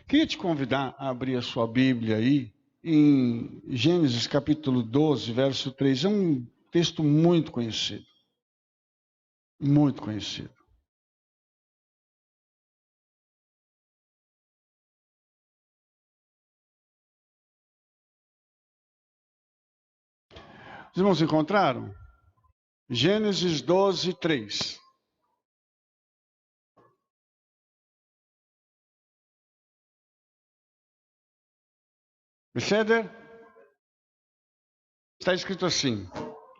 Queria te convidar a abrir a sua Bíblia aí, em Gênesis capítulo 12, verso 3. É um texto muito conhecido. Muito conhecido. Os irmãos encontraram? Gênesis 12, 3. Ceder? Está escrito assim: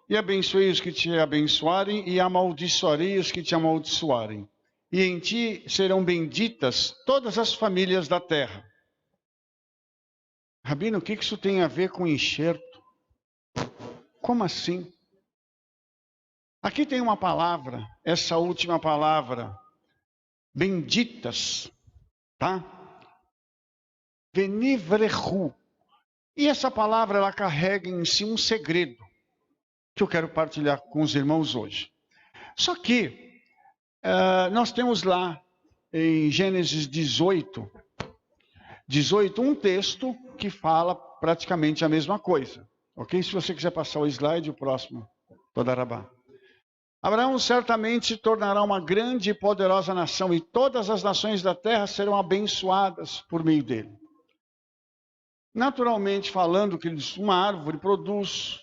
e abençoei os que te abençoarem, e amaldiçoarei os que te amaldiçoarem. E em ti serão benditas todas as famílias da terra. Rabino, o que isso tem a ver com enxerto? Como assim? Aqui tem uma palavra, essa última palavra, benditas, tá? Venivrehu. E essa palavra, ela carrega em si um segredo que eu quero partilhar com os irmãos hoje. Só que nós temos lá em Gênesis 18, um texto que fala praticamente a mesma coisa. Ok? Se você quiser passar o slide, o próximo, Todarabá. Abraão certamente se tornará uma grande e poderosa nação, e todas as nações da terra serão abençoadas por meio dele. Naturalmente falando, que uma árvore produz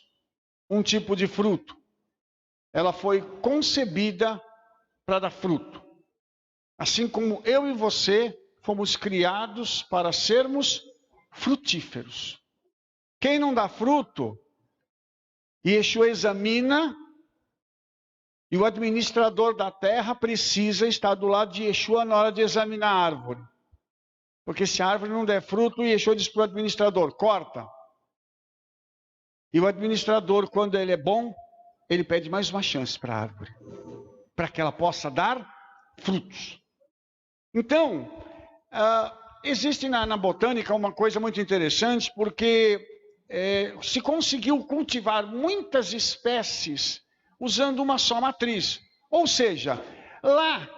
um tipo de fruto. Ela foi concebida para dar fruto. Assim como eu e você fomos criados para sermos frutíferos. Quem não dá fruto, Yeshua examina, e o administrador da terra precisa estar do lado de Yeshua na hora de examinar a árvore. Porque se a árvore não der fruto, Yeshua diz para o administrador: corta. E o administrador, quando ele é bom, ele pede mais uma chance para a árvore, para que ela possa dar frutos. Então, existe na botânica uma coisa muito interessante, porque se conseguiu cultivar muitas espécies usando uma só matriz. Ou seja, lá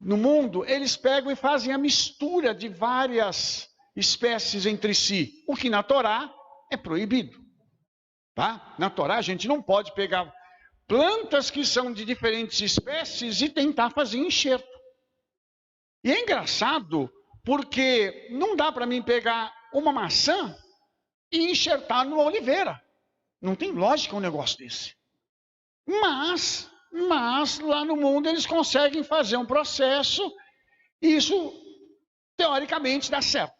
no mundo, eles pegam e fazem a mistura de várias espécies entre si, o que na Torá é proibido. Tá? Na Torá a gente não pode pegar plantas que são de diferentes espécies e tentar fazer enxerto. E é engraçado, porque não dá para mim pegar uma maçã e enxertar numa oliveira. Não tem lógica um negócio desse. Mas lá no mundo eles conseguem fazer um processo e isso, teoricamente, dá certo.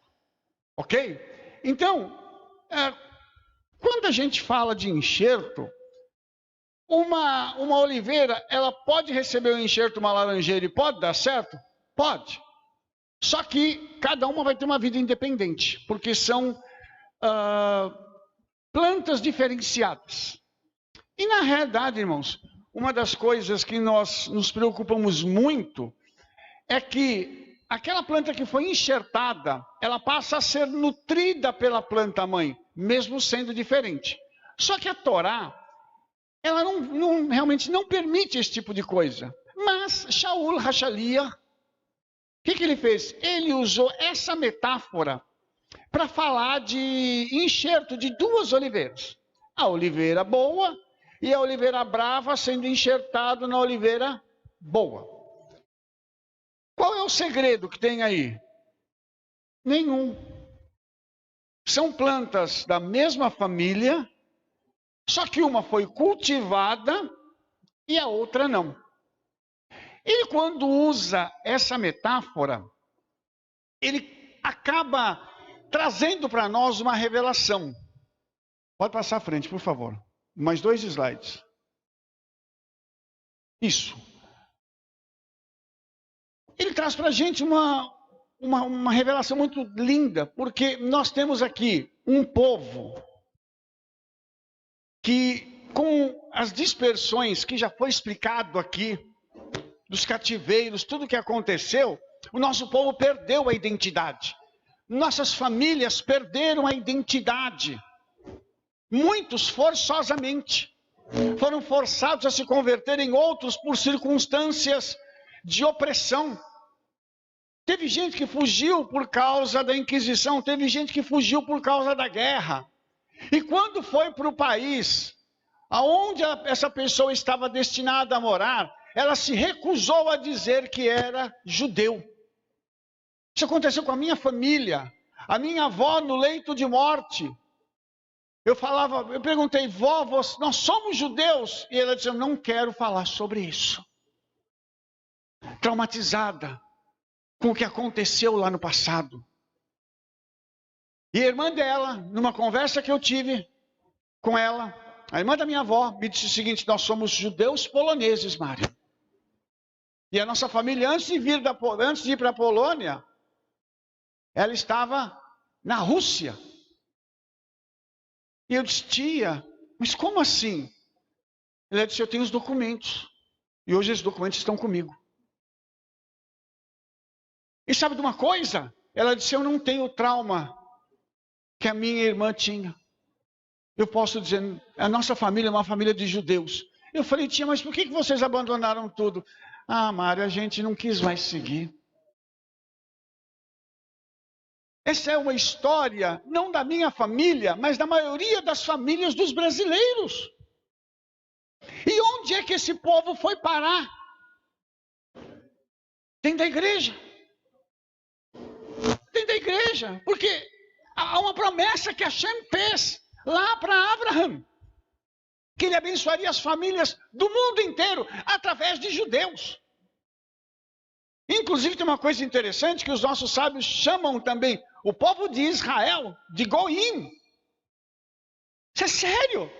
Ok? Então, quando a gente fala de enxerto, uma oliveira, ela pode receber um enxerto, uma laranjeira, e pode dar certo? Pode. Só que cada uma vai ter uma vida independente, porque são plantas diferenciadas. E na realidade, irmãos, uma das coisas que nós nos preocupamos muito é que aquela planta que foi enxertada, ela passa a ser nutrida pela planta mãe, mesmo sendo diferente. Só que a Torá, ela realmente não permite esse tipo de coisa. Mas Shaul Hachalia, o que ele fez? Ele usou essa metáfora para falar de enxerto de duas oliveiras. A oliveira boa e a oliveira brava sendo enxertado na oliveira boa. Qual é o segredo que tem aí? Nenhum. São plantas da mesma família, só que uma foi cultivada e a outra não. Ele, quando usa essa metáfora, ele acaba trazendo para nós uma revelação. Pode passar à frente, por favor. Mais 2 slides. Isso. Ele traz para a gente uma revelação muito linda, porque nós temos aqui um povo que, com as dispersões que já foi explicado aqui, dos cativeiros, tudo que aconteceu, o nosso povo perdeu a identidade. Nossas famílias perderam a identidade. Muitos forçosamente foram forçados a se converterem, outros por circunstâncias de opressão. Teve gente que fugiu por causa da Inquisição, teve gente que fugiu por causa da guerra. E quando foi para o país aonde essa pessoa estava destinada a morar, ela se recusou a dizer que era judeu. Isso aconteceu com a minha família. A minha avó no leito de morte. Eu perguntei, vó, nós somos judeus? E ela disse, eu não quero falar sobre isso. Traumatizada com o que aconteceu lá no passado. E a irmã dela, numa conversa que eu tive com ela, a irmã da minha avó me disse o seguinte, nós somos judeus poloneses, Mário. E a nossa família, antes de ir para a Polônia, ela estava na Rússia. E eu disse, tia, mas como assim? Ela disse, eu tenho os documentos. E hoje esses documentos estão comigo. E sabe de uma coisa? Ela disse, eu não tenho o trauma que a minha irmã tinha. Eu posso dizer, a nossa família é uma família de judeus. Eu falei, tia, mas por que vocês abandonaram tudo? Ah, Mário, a gente não quis mais seguir. Essa é uma história, não da minha família, mas da maioria das famílias dos brasileiros. E onde é que esse povo foi parar? Dentro da igreja. Dentro da igreja. Porque há uma promessa que Hashem fez lá para Abraham. Que ele abençoaria as famílias do mundo inteiro através de judeus. Inclusive tem uma coisa interessante que os nossos sábios chamam também o povo de Israel de Goim. Isso é sério.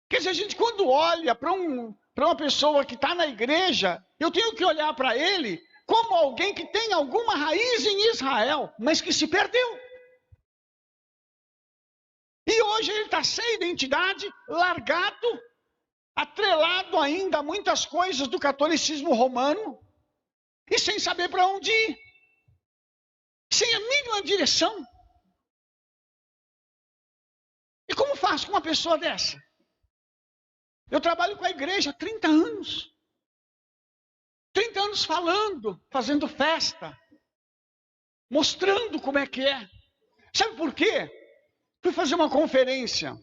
Quer dizer, a gente quando olha para uma pessoa que está na igreja, eu tenho que olhar para ele como alguém que tem alguma raiz em Israel, mas que se perdeu. E hoje ele está sem identidade, largado, atrelado ainda a muitas coisas do catolicismo romano, e sem saber para onde ir. Sem a mínima direção. E como faz com uma pessoa dessa? Eu trabalho com a igreja há 30 anos. 30 anos falando, fazendo festa, mostrando como é que é. Sabe por quê? Fui fazer uma conferência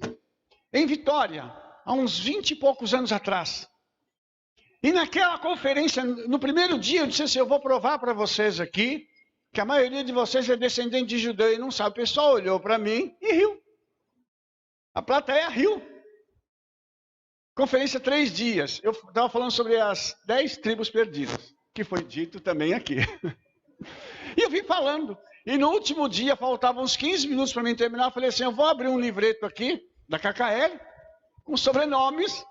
em Vitória, há uns 20 e poucos anos atrás. E naquela conferência, no primeiro dia, eu disse assim, eu vou provar para vocês aqui, que a maioria de vocês é descendente de judeu e não sabe. O pessoal olhou para mim e riu. A plateia riu. Conferência 3 dias. Eu estava falando sobre as 10 tribos perdidas, que foi dito também aqui. E eu vim falando. E no último dia, faltavam uns 15 minutos para mim terminar, eu falei assim, eu vou abrir um livreto aqui, da KKL, com sobrenomes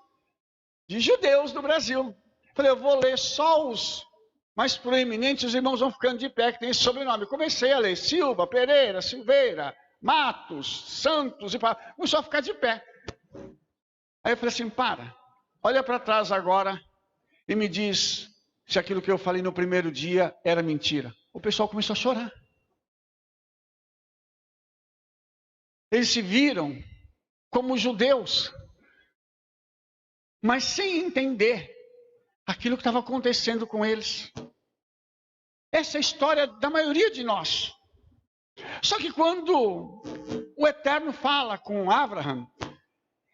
de judeus do Brasil. Falei, eu vou ler só os mais proeminentes, os irmãos vão ficando de pé, que tem esse sobrenome. Comecei a ler Silva, Pereira, Silveira, Matos, Santos, e começou a ficar de pé. Aí eu falei assim, olha para trás agora e me diz se aquilo que eu falei no primeiro dia era mentira. O pessoal começou a chorar. Eles se viram como judeus, mas sem entender aquilo que estava acontecendo com eles. Essa é a história da maioria de nós. Só que quando o Eterno fala com Abraham,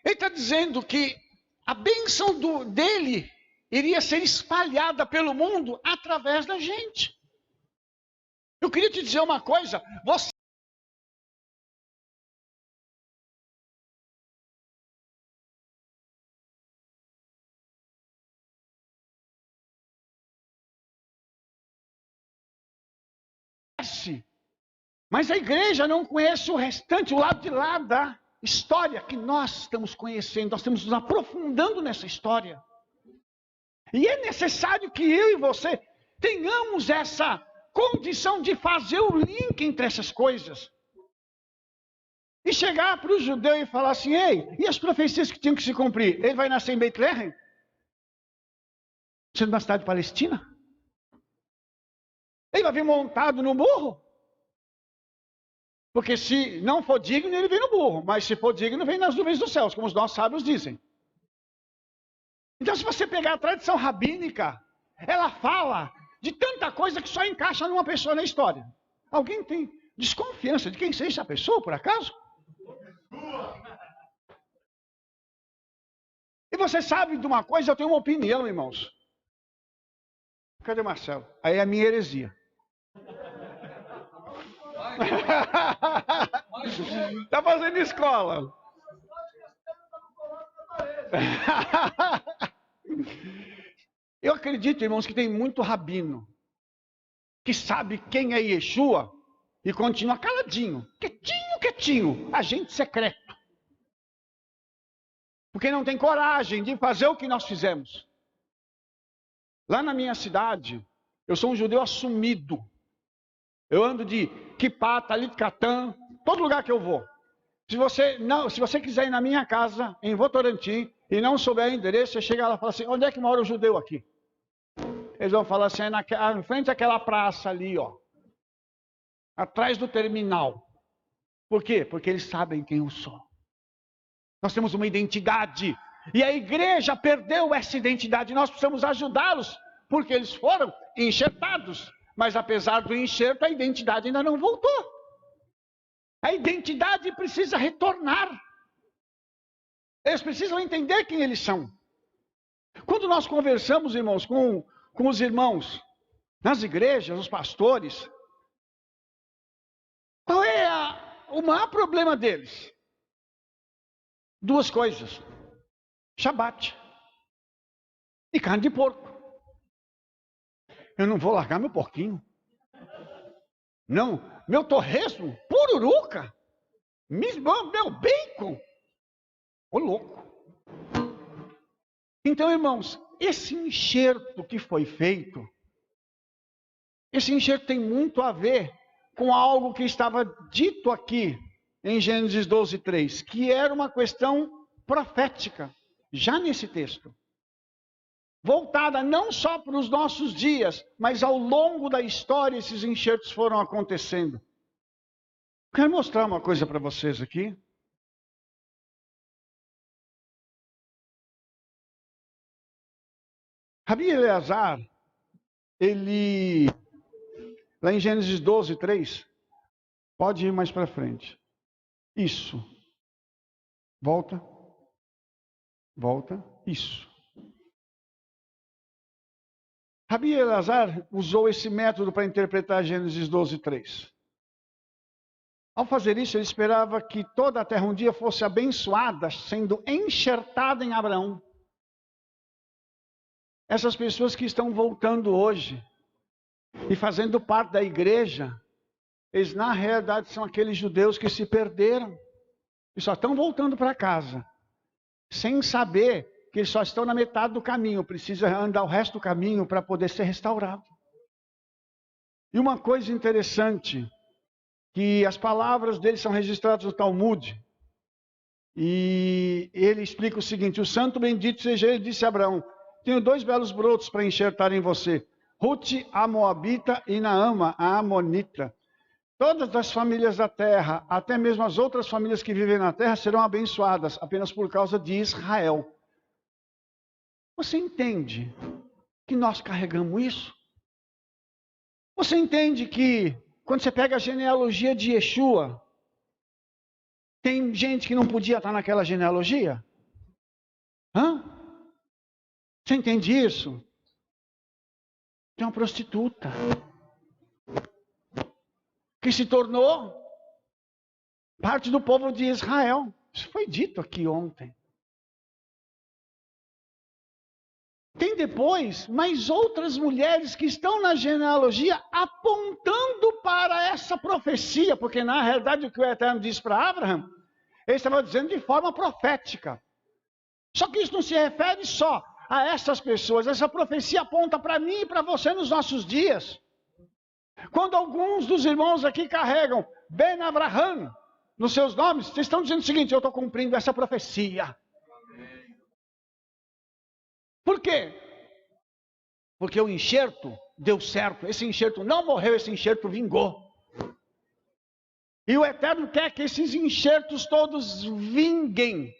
ele está dizendo que a bênção dele iria ser espalhada pelo mundo através da gente. Eu queria te dizer uma coisa, você mas a igreja não conhece o restante, o lado de lá da história que nós estamos conhecendo, nós estamos nos aprofundando nessa história. E é necessário que eu e você tenhamos essa condição de fazer o link entre essas coisas. E chegar para o judeu e falar assim, ei, e as profecias que tinham que se cumprir? Ele vai nascer em Betlehem? Sendo uma cidade palestina? Ele vai vir montado no burro? Porque se não for digno, ele vem no burro. Mas se for digno, vem nas nuvens dos céus, como os nossos sábios dizem. Então, se você pegar a tradição rabínica, ela fala de tanta coisa que só encaixa numa pessoa na história. Alguém tem desconfiança de quem seja essa pessoa, por acaso? E você sabe de uma coisa, eu tenho uma opinião, irmãos. Cadê Marcelo? Aí é a minha heresia. Tá fazendo escola. Eu acredito, irmãos, que tem muito rabino que sabe quem é Yeshua e continua caladinho, quietinho, agente secreto. Porque não tem coragem de fazer o que nós fizemos. Lá na minha cidade, eu sou um judeu assumido. Eu ando de kippah, talit katan, todo lugar que eu vou. Se você quiser ir na minha casa, em Votorantim, e não souber o endereço, você chega lá e fala assim, onde é que mora o judeu aqui? Eles vão falar assim, em frente àquela praça ali, ó. Atrás do terminal. Por quê? Porque eles sabem quem eu sou. Nós temos uma identidade. E a igreja perdeu essa identidade. Nós precisamos ajudá-los, porque eles foram enxertados. Mas apesar do enxerto, a identidade ainda não voltou. A identidade precisa retornar. Eles precisam entender quem eles são. Quando nós conversamos, irmãos, com os irmãos nas igrejas, os pastores, qual é o maior problema deles? Duas coisas: Shabat e carne de porco. Eu não vou largar meu porquinho. Não, meu torresmo, pururuca, meu bacon. Ô louco. Então, irmãos, esse enxerto que foi feito, esse enxerto tem muito a ver com algo que estava dito aqui em Gênesis 12:3, que era uma questão profética, já nesse texto. Voltada não só para os nossos dias, mas ao longo da história esses enxertos foram acontecendo. Quero mostrar uma coisa para vocês aqui. Rabi Eleazar, ele, lá em Gênesis 12:3, pode ir mais para frente. Isso. Volta. Isso. Rabi Eleazar usou esse método para interpretar Gênesis 12:3. Ao fazer isso, ele esperava que toda a terra um dia fosse abençoada, sendo enxertada em Abraão. Essas pessoas que estão voltando hoje e fazendo parte da igreja, eles na realidade são aqueles judeus que se perderam e só estão voltando para casa, sem saber que eles só estão na metade do caminho, precisa andar o resto do caminho para poder ser restaurado. E uma coisa interessante, que as palavras dele são registradas no Talmud, e ele explica o seguinte: o santo bendito seja ele, disse a Abraão, tenho 2 belos brotos para enxertar em você, Ruth a Moabita e Naama a Amonita. Todas as famílias da terra, até mesmo as outras famílias que vivem na terra, serão abençoadas apenas por causa de Israel. Você entende que nós carregamos isso? Você entende que quando você pega a genealogia de Yeshua, tem gente que não podia estar naquela genealogia? Você entende isso? Tem uma prostituta que se tornou parte do povo de Israel. Isso foi dito aqui ontem. Tem depois mais outras mulheres que estão na genealogia apontando para essa profecia, porque na realidade o que o Eterno disse para Abraão, ele estava dizendo de forma profética. Só que isso não se refere só a essas pessoas, essa profecia aponta para mim e para você nos nossos dias. Quando alguns dos irmãos aqui carregam Ben Abraham nos seus nomes, vocês estão dizendo o seguinte: eu estou cumprindo essa profecia. Por quê? Porque o enxerto deu certo. Esse enxerto não morreu, esse enxerto vingou. E o Eterno quer que esses enxertos todos vinguem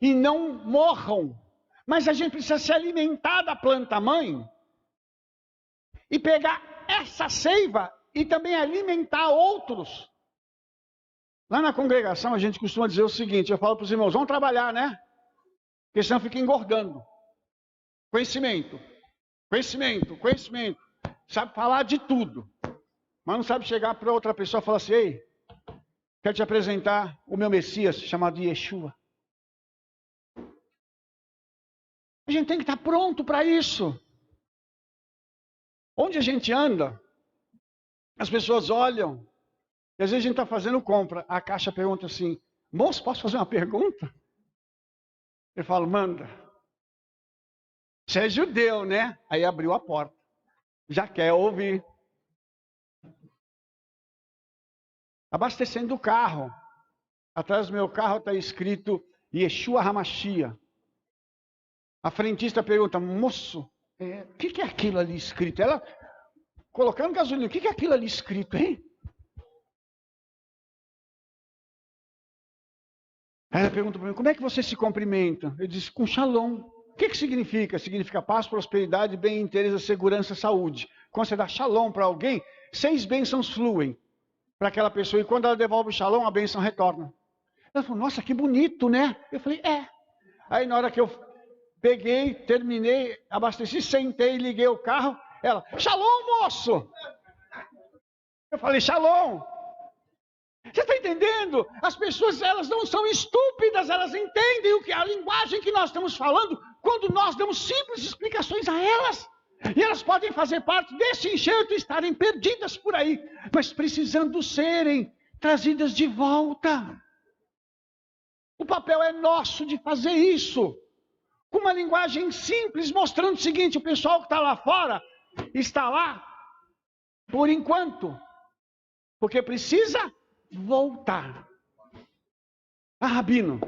e não morram. Mas a gente precisa se alimentar da planta mãe e pegar essa seiva e também alimentar outros. Lá na congregação a gente costuma dizer o seguinte, eu falo para os irmãos, vão trabalhar, né? Porque senão fica engordando. Conhecimento, conhecimento, conhecimento. Sabe falar de tudo. Mas não sabe chegar para outra pessoa e falar assim, ei, quero te apresentar o meu Messias, chamado Yeshua. A gente tem que estar pronto para isso. Onde a gente anda, as pessoas olham, e às vezes a gente está fazendo compra, a caixa pergunta assim, moço, posso fazer uma pergunta? Eu falo, manda. Você é judeu, né? Aí abriu a porta. Já quer ouvir. Abastecendo o carro. Atrás do meu carro está escrito Yeshua Hamashia. A frentista pergunta, moço, o que é aquilo ali escrito? Ela, colocando gasolina, o que é aquilo ali escrito, hein? Aí ela pergunta para mim, como é que você se cumprimenta? Eu disse, com shalom. O que significa? Significa paz, prosperidade, bem, interesse, segurança, saúde. Quando você dá shalom para alguém, 6 bênçãos fluem para aquela pessoa. E quando ela devolve o shalom, a bênção retorna. Ela falou, nossa, que bonito, né? Eu falei, é. Aí na hora que eu peguei, terminei, abasteci, sentei, liguei o carro. Ela, shalom, moço! Eu falei, shalom! Você está entendendo? As pessoas, elas não são estúpidas, elas entendem a linguagem que nós estamos falando quando nós damos simples explicações a elas. E elas podem fazer parte desse enxerto e estarem perdidas por aí, mas precisando serem trazidas de volta. O papel é nosso de fazer isso. Com uma linguagem simples, mostrando o seguinte, o pessoal que está lá fora, está lá, por enquanto, porque precisa voltar. Ah, Rabino,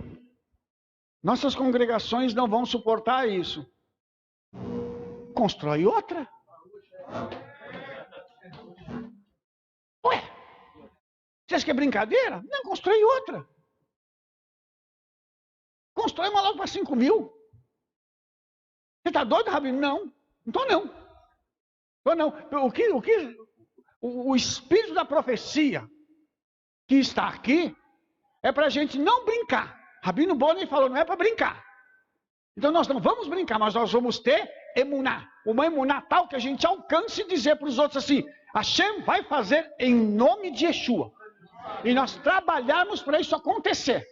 nossas congregações não vão suportar isso. Constrói outra. Ué, você acha que é brincadeira? Não, constrói outra. Constrói uma logo para 5 mil. Você está doido, Rabino? Não, não estou não. Estou não. O espírito da profecia que está aqui é para a gente não brincar. Rabino Boni falou, não é para brincar. Então nós não vamos brincar, mas nós vamos ter emuná. Uma emuná tal que a gente alcance e dizer para os outros assim, Hashem vai fazer em nome de Yeshua. E nós trabalharmos para isso acontecer.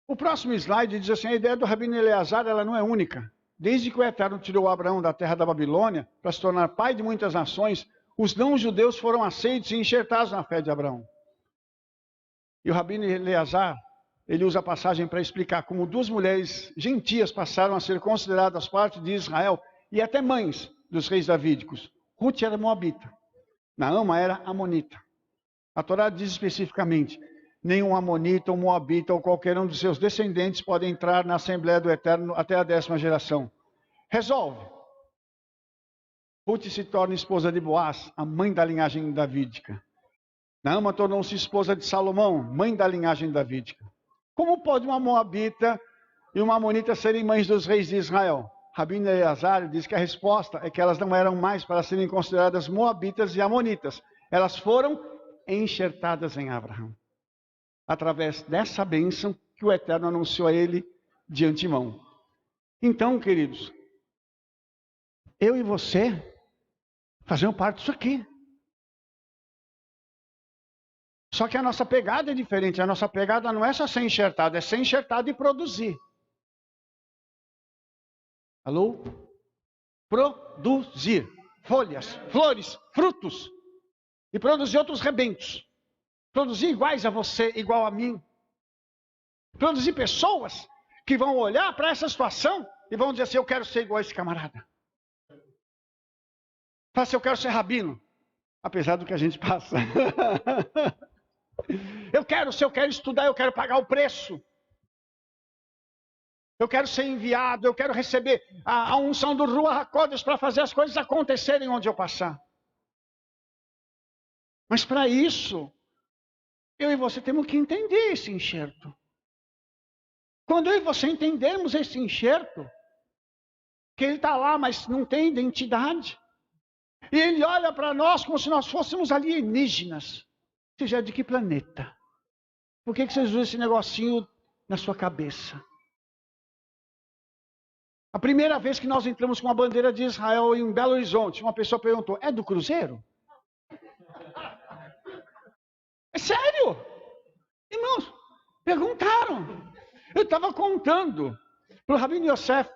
O próximo slide diz assim, a ideia do Rabino Eleazar ela não é única. Desde que o Eterno tirou Abraão da terra da Babilônia para se tornar pai de muitas nações, os não-judeus foram aceitos e enxertados na fé de Abraão. E o Rabino Eleazar, ele usa a passagem para explicar como 2 mulheres gentias passaram a ser consideradas parte de Israel e até mães dos reis davídicos. Ruth era moabita, Naama era amonita. A Torá diz especificamente, nenhum amonita ou moabita ou qualquer um dos seus descendentes pode entrar na Assembleia do Eterno até a 10ª geração. Resolve. Ruth se torna esposa de Boaz, a mãe da linhagem davídica. Naama tornou-se esposa de Salomão, mãe da linhagem davídica. Como pode uma moabita e uma amonita serem mães dos reis de Israel? Rabino Eleazar diz que a resposta é que elas não eram mais para serem consideradas moabitas e amonitas. Elas foram enxertadas em Abraão. Através dessa bênção que o Eterno anunciou a ele de antemão. Então, queridos, eu e você fazemos parte disso aqui. Só que a nossa pegada é diferente. A nossa pegada não é só ser enxertado, é ser enxertado e produzir. Alô? Produzir. Folhas, flores, frutos. E produzir outros rebentos. Produzir iguais a você, igual a mim. Produzir pessoas que vão olhar para essa situação e vão dizer assim, eu quero ser igual a esse camarada. Fala assim, eu quero ser rabino. Apesar do que a gente passa. Se eu quero estudar, eu quero pagar o preço. Eu quero ser enviado, eu quero receber a unção do Ruach HaKodesh para fazer as coisas acontecerem onde eu passar. Mas para isso, eu e você temos que entender esse enxerto. Quando eu e você entendermos esse enxerto, que ele está lá, mas não tem identidade, e ele olha para nós como se nós fôssemos alienígenas. Seja de que planeta? Por que vocês usam esse negocinho na sua cabeça? A primeira vez que nós entramos com a bandeira de Israel em Belo Horizonte, uma pessoa perguntou, é do Cruzeiro? É sério? Irmãos, perguntaram. Eu estava contando para o Rabino Yosef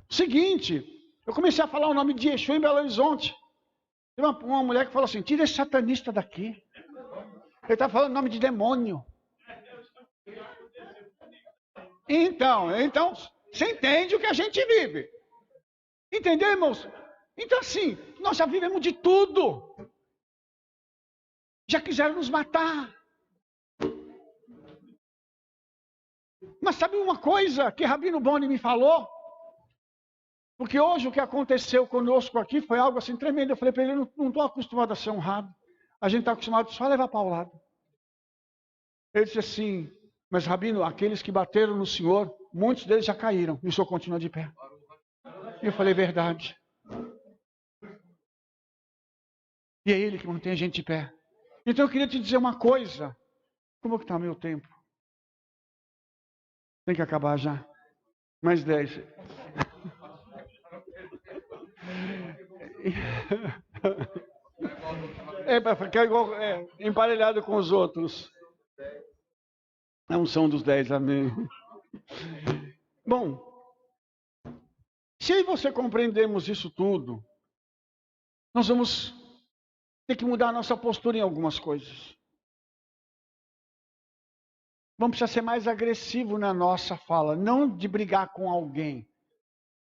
o seguinte, eu comecei a falar o nome de Yeshua em Belo Horizonte. Tem uma mulher que falou assim, tira esse satanista daqui. Ele está falando o nome de demônio. Então, você entende o que a gente vive. Entendeu, irmãos? Então, assim, nós já vivemos de tudo. Já quiseram nos matar. Mas sabe uma coisa que Rabino Boni me falou? Porque hoje o que aconteceu conosco aqui foi algo assim tremendo. Eu falei para ele, eu não estou acostumado a ser honrado. A gente está acostumado só a levar para o lado. Ele disse assim, mas Rabino, aqueles que bateram no senhor, muitos deles já caíram. E o senhor continua de pé. E eu falei, verdade. E é ele que mantém a gente de pé. Então eu queria te dizer uma coisa. Como que está meu tempo? Tem que acabar já. Mais 10. Para ficar igual, emparelhado com os outros. A unção dos 10, amém. Bom, se eu e você compreendermos isso tudo, nós vamos ter que mudar a nossa postura em algumas coisas. Vamos precisar ser mais agressivo na nossa fala, não de brigar com alguém,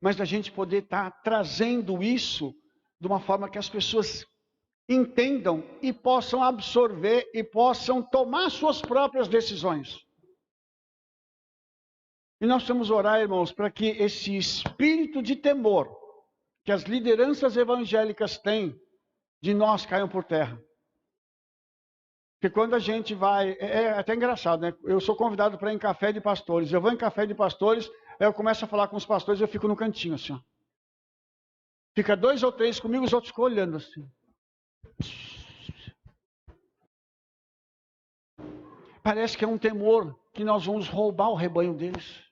mas da gente poder estar trazendo isso de uma forma que as pessoas entendam e possam absorver e possam tomar suas próprias decisões. E nós precisamos orar, irmãos, para que esse espírito de temor que as lideranças evangélicas têm de nós caiam por terra. Porque quando a gente vai... É até engraçado, né? Eu sou convidado para ir em café de pastores. Eu vou em café de pastores, aí eu começo a falar com os pastores e eu fico no cantinho assim, ó. Fica 2 ou 3 comigo, os outros ficam olhando assim. Parece que é um temor que nós vamos roubar o rebanho deles.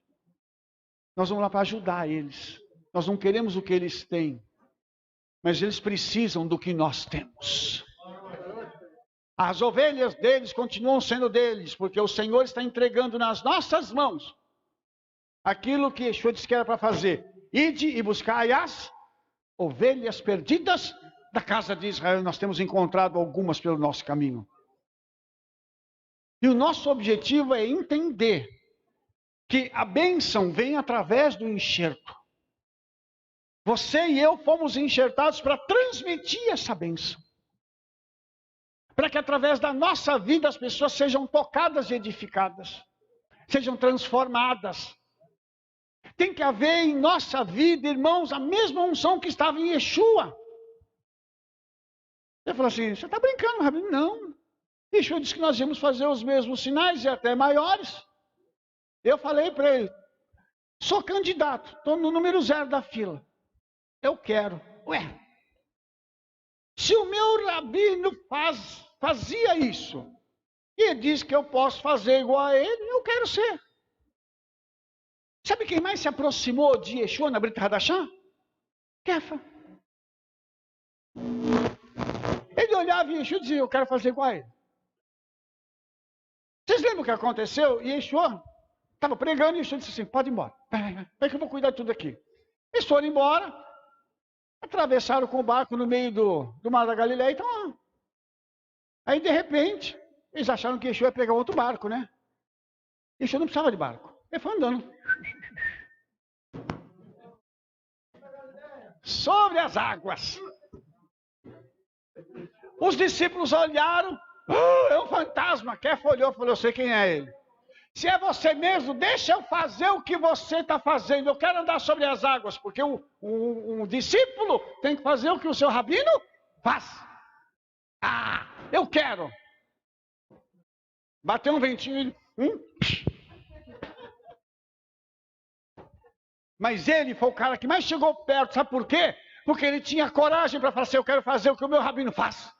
Nós vamos lá para ajudar eles. Nós não queremos o que eles têm, mas eles precisam do que nós temos. As ovelhas deles continuam sendo deles, porque o Senhor está entregando nas nossas mãos aquilo que Yeshua disse que era para fazer. Ide e buscai as ovelhas perdidas da casa de Israel. Nós temos encontrado algumas pelo nosso caminho. E o nosso objetivo é entender que a bênção vem através do enxerto. Você e eu fomos enxertados para transmitir essa bênção. Para que através da nossa vida as pessoas sejam tocadas e edificadas. Sejam transformadas. Tem que haver em nossa vida, irmãos, a mesma unção que estava em Yeshua. Ele falou assim, você está brincando, Rabino? Não. Yeshua disse que nós íamos fazer os mesmos sinais e até maiores. Eu falei para ele, sou candidato, estou no número 0 da fila. Eu quero. Ué, se o meu rabino fazia isso, e ele diz que eu posso fazer igual a ele, eu quero ser. Sabe quem mais se aproximou de Yeshua na Brit Hadashah? Kefa. Ele olhava e Yeshua dizia, eu quero fazer igual a ele. Vocês lembram o que aconteceu? E Yeshua estava pregando e Yeshua disse assim, pode ir embora. É que eu vou cuidar de tudo aqui. Eles foram embora, atravessaram com o barco no meio do Mar da Galileia e estão lá. Aí, de repente, eles acharam que Yeshua ia pegar outro barco, né? Yeshua não precisava de barco. Ele foi andando. Sobre as águas. Os discípulos olharam. É um fantasma. Kefa olhou e falou, eu sei quem é ele. Se é você mesmo, deixa eu fazer o que você está fazendo. Eu quero andar sobre as águas, porque um discípulo tem que fazer o que o seu rabino faz. Ah, eu quero. Bateu um ventinho. Mas ele foi o cara que mais chegou perto. Sabe por quê? Porque ele tinha coragem para falar assim, eu quero fazer o que o meu rabino faz.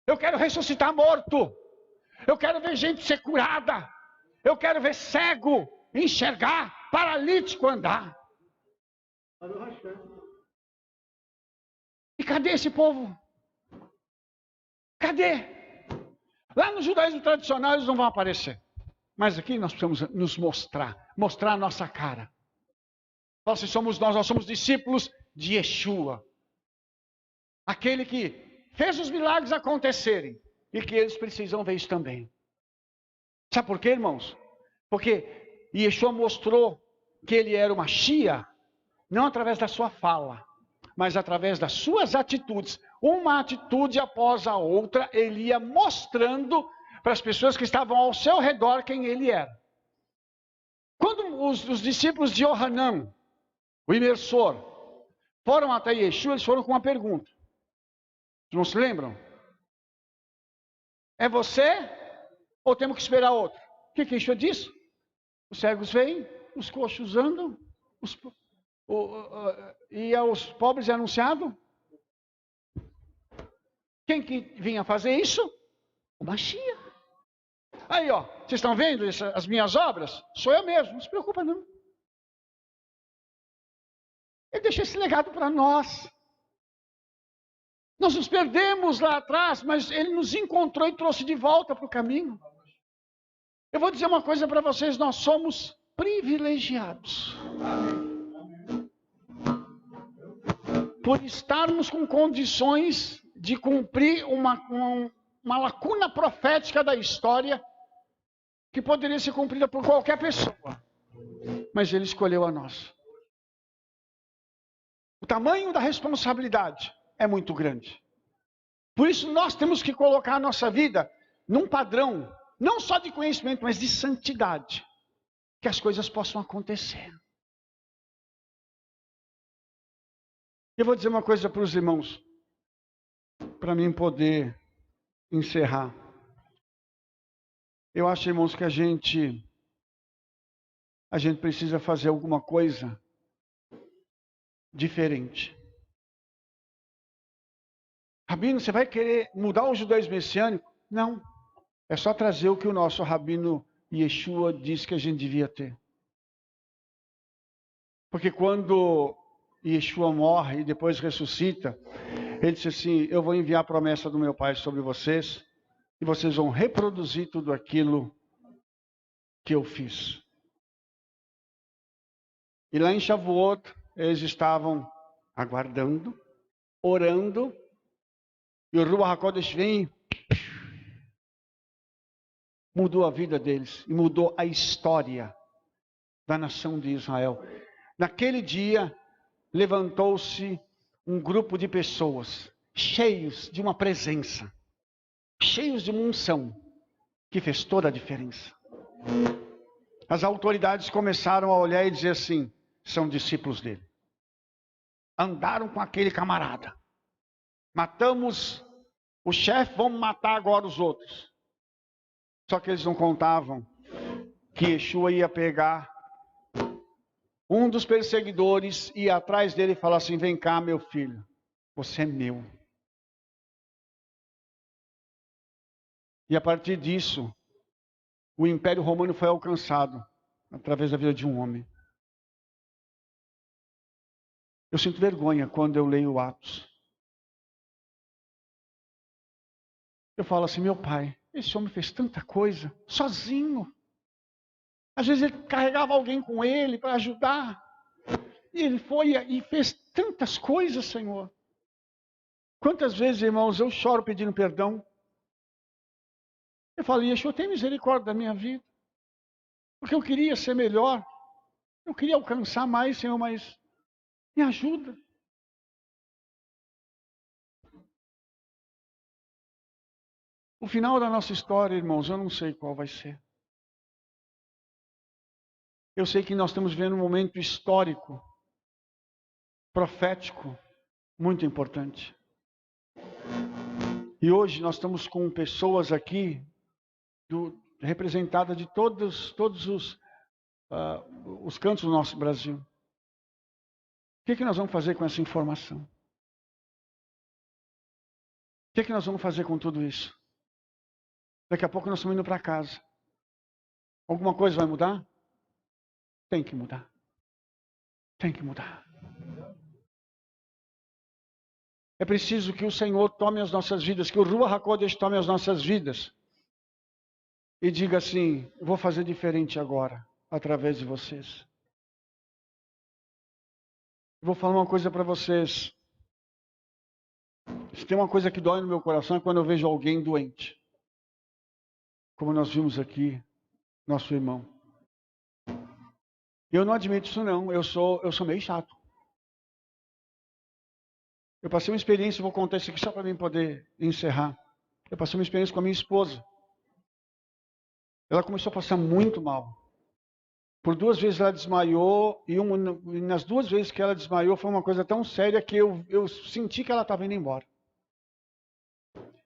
Eu quero ressuscitar morto. Eu quero ver gente ser curada. Eu quero ver cego enxergar, paralítico andar. E cadê esse povo? Cadê? Lá no judaísmo tradicional eles não vão aparecer. Mas aqui nós precisamos nos mostrar a nossa cara. Nós somos discípulos de Yeshua. Aquele que fez os milagres acontecerem. E que eles precisam ver isso também. Sabe por quê, irmãos? Porque Yeshua mostrou que ele era uma Shia, não através da sua fala, mas através das suas atitudes. Uma atitude após a outra, ele ia mostrando para as pessoas que estavam ao seu redor quem ele era. Quando os discípulos de Yohanan, o imersor, foram até Yeshua, eles foram com uma pergunta. Não se lembram? É você ou temos que esperar outro? O que Yeshua disse? Os cegos vêm, os coxos andam, e aos pobres é anunciado. Quem que vinha fazer isso? O Mashiach. Aí, ó, vocês estão vendo as minhas obras? Sou eu mesmo, não se preocupa não. Ele deixou esse legado para nós. Nós nos perdemos lá atrás, mas ele nos encontrou e trouxe de volta para o caminho. Eu vou dizer uma coisa para vocês, nós somos privilegiados. Por estarmos com condições de cumprir uma lacuna profética da história que poderia ser cumprida por qualquer pessoa. Mas ele escolheu a nós. O tamanho da responsabilidade é muito grande. Por isso nós temos que colocar a nossa vida num padrão, não só de conhecimento, mas de santidade. Que as coisas possam acontecer. Eu vou dizer uma coisa para os irmãos, para mim poder encerrar. Eu acho, irmãos, que a gente precisa fazer alguma coisa diferente. Rabino, você vai querer mudar o judaísmo messiânico? Não. É só trazer o que o nosso rabino Yeshua disse que a gente devia ter. Porque quando Yeshua morre e depois ressuscita, ele disse assim, eu vou enviar a promessa do meu Pai sobre vocês, e vocês vão reproduzir tudo aquilo que eu fiz. E lá em Shavuot, eles estavam aguardando, orando, e o Ruach HaKodesh vem, mudou a vida deles, e mudou a história da nação de Israel. Naquele dia, levantou-se um grupo de pessoas, cheios de uma presença, cheios de uma unção, que fez toda a diferença. As autoridades começaram a olhar e dizer assim, são discípulos dele. Andaram com aquele camarada. Matamos o chefe, vamos matar agora os outros. Só que eles não contavam que Yeshua ia pegar um dos perseguidores, ia atrás dele e falar assim, vem cá meu filho, você é meu. E a partir disso, o Império Romano foi alcançado através da vida de um homem. Eu sinto vergonha quando eu leio Atos. Eu falo assim, meu pai, esse homem fez tanta coisa, sozinho. Às vezes ele carregava alguém com ele para ajudar. E ele foi e fez tantas coisas, Senhor. Quantas vezes, irmãos, eu choro pedindo perdão. Eu falo, Yeshua, tem misericórdia da minha vida. Porque eu queria ser melhor. Eu queria alcançar mais, Senhor, mas me ajuda. O final da nossa história, irmãos, eu não sei qual vai ser. Eu sei que nós estamos vivendo um momento histórico, profético, muito importante. E hoje nós estamos com pessoas aqui, representadas de todos os os cantos do nosso Brasil. O que nós vamos fazer com essa informação? O que nós vamos fazer com tudo isso? Daqui a pouco nós estamos indo para casa. Alguma coisa vai mudar? Tem que mudar. Tem que mudar. É preciso que o Senhor tome as nossas vidas, que o Ruach HaKodesh tome as nossas vidas. E diga assim, vou fazer diferente agora, através de vocês. Vou falar uma coisa para vocês. Se tem uma coisa que dói no meu coração é quando eu vejo alguém doente. Como nós vimos aqui, nosso irmão. Eu não admito isso não, eu sou meio chato. Eu passei uma experiência, vou contar isso aqui só para mim poder encerrar. Eu passei uma experiência com a minha esposa. Ela começou a passar muito mal. Por 2 vezes ela desmaiou, e nas 2 vezes que ela desmaiou foi uma coisa tão séria que eu senti que ela estava indo embora.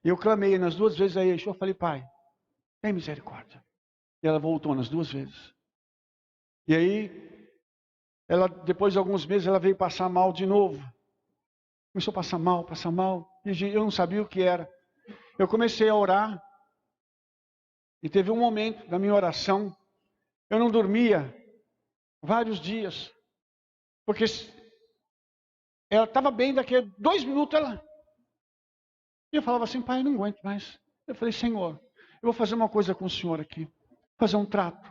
E eu clamei nas 2 vezes a Yeshua, eu falei, Pai, tem misericórdia. E ela voltou nas 2 vezes. E aí, depois de alguns meses, ela veio passar mal de novo. Começou a passar mal. E eu não sabia o que era. Eu comecei a orar. E teve um momento da minha oração, eu não dormia vários dias. Porque ela estava bem, daqui a 2 minutos ela... E eu falava assim, Pai, eu não aguento mais. Eu falei, Senhor, eu vou fazer uma coisa com o Senhor aqui. Fazer um trato.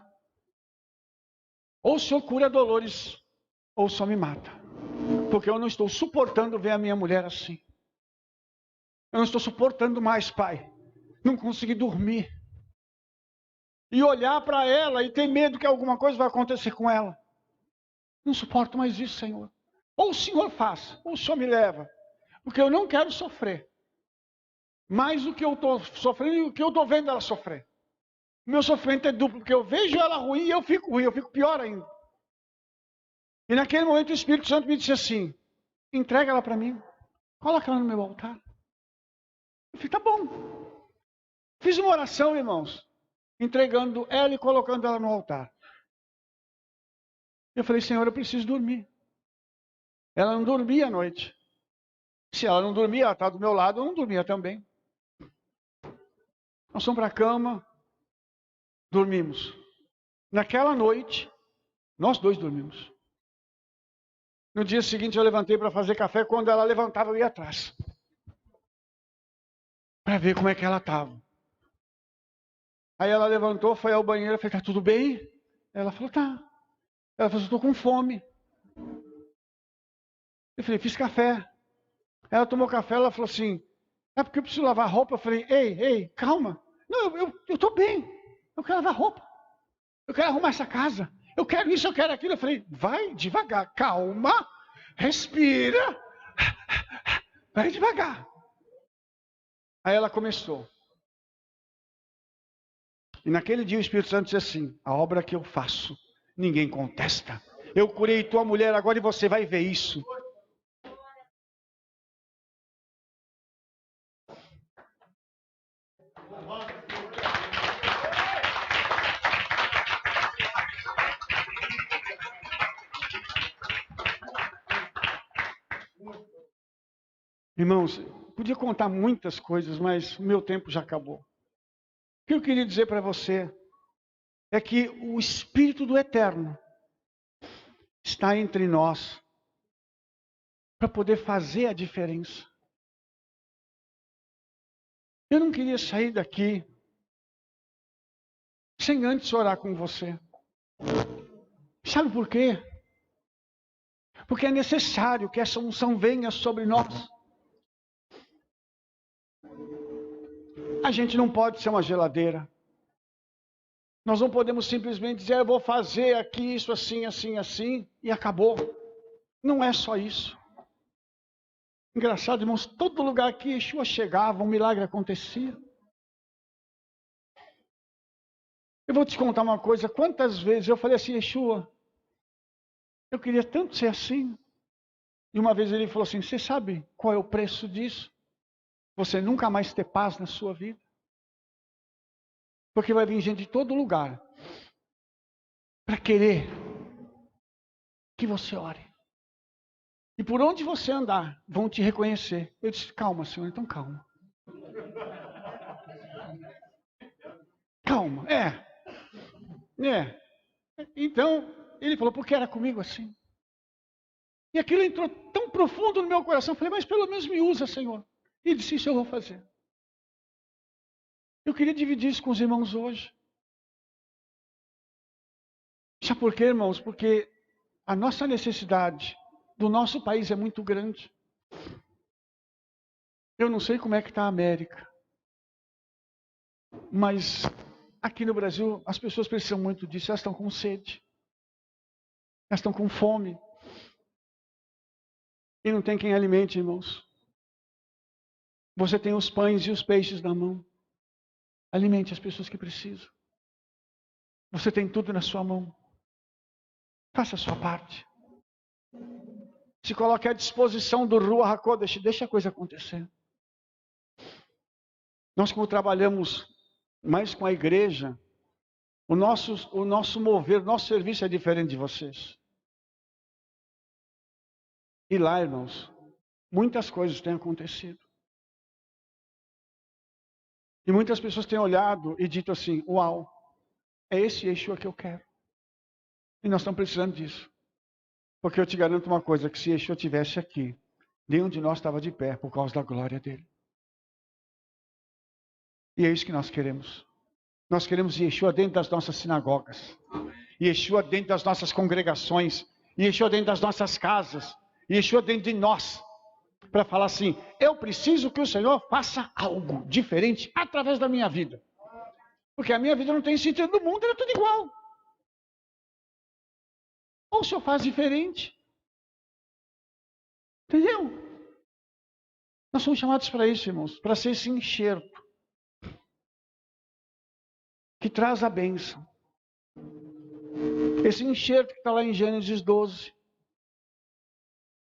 Ou o Senhor cura dolores, ou o Senhor me mata. Porque eu não estou suportando ver a minha mulher assim. Eu não estou suportando mais, Pai. Não consegui dormir. E olhar para ela e ter medo que alguma coisa vai acontecer com ela. Não suporto mais isso, Senhor. Ou o Senhor faz, ou o Senhor me leva. Porque eu não quero sofrer. Mais do que eu estou sofrendo e o que eu estou vendo ela sofrer. Meu sofrimento é duplo, porque eu vejo ela ruim e eu fico ruim, eu fico pior ainda. E naquele momento o Espírito Santo me disse assim, entrega ela para mim, coloca ela no meu altar. Eu falei, tá bom. Fiz uma oração, irmãos, entregando ela e colocando ela no altar. Eu falei, Senhor, eu preciso dormir. Ela não dormia à noite. Se ela não dormia, ela está do meu lado, eu não dormia também. Nós fomos para a cama, dormimos. Naquela noite, nós 2 dormimos. No dia seguinte eu levantei para fazer café, quando ela levantava eu ia atrás. Para ver como é que ela estava. Aí ela levantou, foi ao banheiro, eu falei, tá tudo bem? Ela falou, tá. Ela falou, estou com fome. Eu falei, fiz café. Ela tomou café, ela falou assim, é porque eu preciso lavar roupa. Eu falei, ei, calma. Não, eu estou bem. Eu quero lavar roupa. Eu quero arrumar essa casa. Eu quero isso, eu quero aquilo. Eu falei, vai devagar, calma, respira, vai devagar. Aí ela começou. E naquele dia o Espírito Santo disse assim, a obra que eu faço, ninguém contesta. Eu curei tua mulher agora e você vai ver isso. Irmãos, podia contar muitas coisas, mas o meu tempo já acabou. O que eu queria dizer para você é que o Espírito do Eterno está entre nós para poder fazer a diferença. Eu não queria sair daqui sem antes orar com você. Sabe por quê? Porque é necessário que essa unção venha sobre nós. A gente não pode ser uma geladeira. Nós não podemos simplesmente dizer, eu vou fazer aqui isso assim, assim, assim, e acabou. Não é só isso. Engraçado, irmãos, todo lugar que Yeshua chegava, um milagre acontecia. Eu vou te contar uma coisa, quantas vezes eu falei assim, Yeshua, eu queria tanto ser assim. E uma vez ele falou assim, você sabe qual é o preço disso? Você nunca mais ter paz na sua vida. Porque vai vir gente de todo lugar para querer que você ore. E por onde você andar, vão te reconhecer. Eu disse, calma, Senhor, então calma. Calma, Então, ele falou, porque era comigo assim. E aquilo entrou tão profundo no meu coração. Eu falei, mas pelo menos me usa, Senhor. E ele disse, isso eu vou fazer. Eu queria dividir isso com os irmãos hoje. Sabe por quê, irmãos? Porque a nossa necessidade do nosso país é muito grande. Eu não sei como é que está a América. Mas aqui no Brasil, as pessoas precisam muito disso. Elas estão com sede. Elas estão com fome. E não tem quem alimente, irmãos. Você tem os pães e os peixes na mão. Alimente as pessoas que precisam. Você tem tudo na sua mão. Faça a sua parte. Se coloque à disposição do Ruach HaKodesh. Deixa a coisa acontecer. Nós, como trabalhamos mais com a igreja, o nosso mover, nosso serviço é diferente de vocês. E lá, irmãos, muitas coisas têm acontecido. E muitas pessoas têm olhado e dito assim, uau, é esse Yeshua que eu quero. E nós estamos precisando disso. Porque eu te garanto uma coisa, que se Yeshua estivesse aqui, nenhum de nós estava de pé por causa da glória dele. E é isso que nós queremos. Nós queremos Yeshua dentro das nossas sinagogas. Yeshua dentro das nossas congregações. Yeshua dentro das nossas casas. Yeshua dentro de nós. Para falar assim, eu preciso que o Senhor faça algo diferente através da minha vida. Porque a minha vida não tem sentido no mundo, ela é tudo igual. Ou o Senhor faz diferente. Entendeu? Nós somos chamados para isso, irmãos. Para ser esse enxerto. Que traz a bênção. Esse enxerto que está lá em Gênesis 12.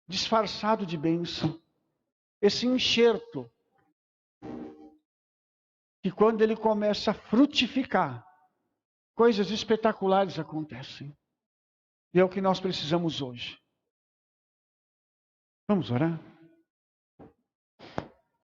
Disfarçado de bênção. Esse enxerto. Que quando ele começa a frutificar, coisas espetaculares acontecem. E é o que nós precisamos hoje. Vamos orar?